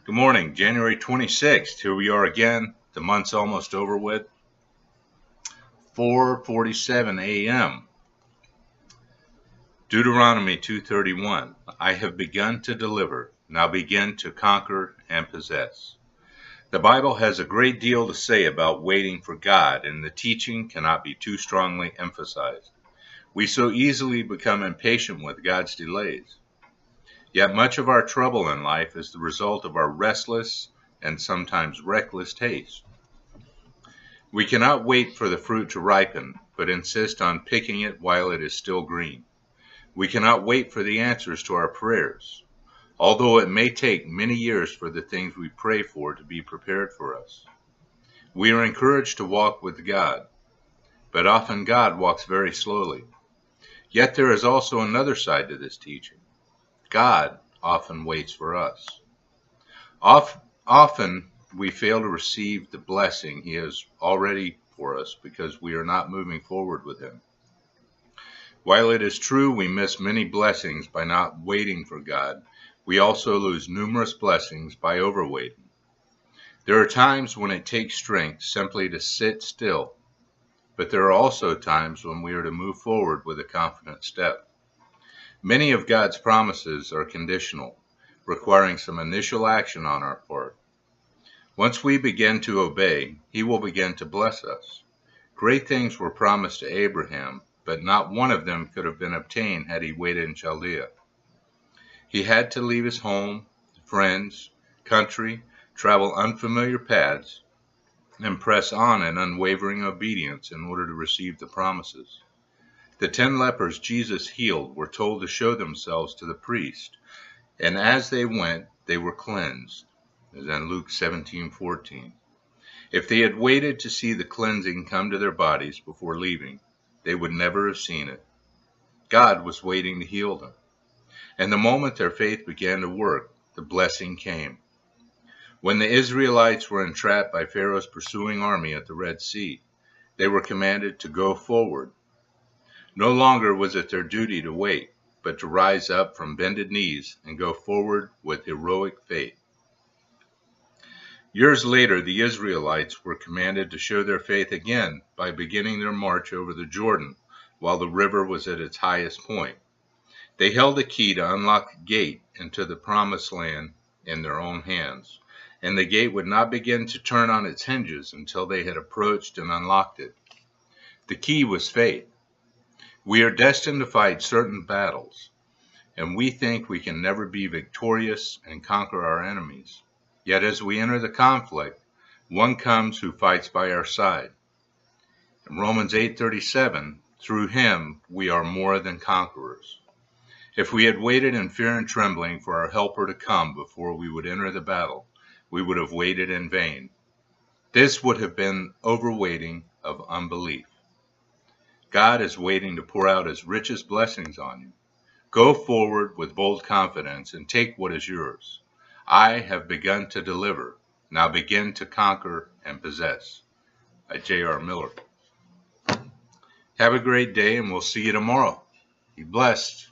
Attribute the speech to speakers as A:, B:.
A: Good morning, January 26th. Here we are again. The month's almost over with. 4:47 a.m. Deuteronomy 2:31. I have begun to deliver. Now begin to conquer and possess. The Bible has a great deal to say about waiting for God, and the teaching cannot be too strongly emphasized. We so easily become impatient with God's delays. Yet much of our trouble in life is the result of our restless and sometimes reckless taste. We cannot wait for the fruit to ripen, but insist on picking it while it is still green. We cannot wait for the answers to our prayers, although it may take many years for the things we pray for to be prepared for us. We are encouraged to walk with God, but often God walks very slowly. Yet there is also another side to this teaching. God often waits for us. Often we fail to receive the blessing He has already for us because we are not moving forward with Him. While it is true we miss many blessings by not waiting for God, we also lose numerous blessings by overwaiting. There are times when it takes strength simply to sit still, but there are also times when we are to move forward with a confident step. Many of God's promises are conditional, requiring some initial action on our part. Once we begin to obey, He will begin to bless us. Great things were promised to Abraham, but not one of them could have been obtained had he waited in Chaldea. He had to leave his home, friends, country, travel unfamiliar paths, and press on in unwavering obedience in order to receive the promises. The 10 lepers Jesus healed were told to show themselves to the priest, and as they went, they were cleansed, as in Luke 17:14. If they had waited to see the cleansing come to their bodies before leaving, they would never have seen it. God was waiting to heal them. And the moment their faith began to work, the blessing came. When the Israelites were entrapped by Pharaoh's pursuing army at the Red Sea, they were commanded to go forward. No longer was it their duty to wait, but to rise up from bended knees and go forward with heroic faith. Years later, the Israelites were commanded to show their faith again by beginning their march over the Jordan while the river was at its highest point. They held the key to unlock the gate into the promised land in their own hands, and the gate would not begin to turn on its hinges until they had approached and unlocked it. The key was faith. We are destined to fight certain battles, and we think we can never be victorious and conquer our enemies. Yet as we enter the conflict, one comes who fights by our side. In Romans 8:37, through Him we are more than conquerors. If we had waited in fear and trembling for our helper to come before we would enter the battle, we would have waited in vain. This would have been overwaiting of unbelief. God is waiting to pour out His richest blessings on you. Go forward with bold confidence and take what is yours. I have begun to deliver. Now begin to conquer and possess. By J.R. Miller. Have a great day, and we'll see you tomorrow. Be blessed.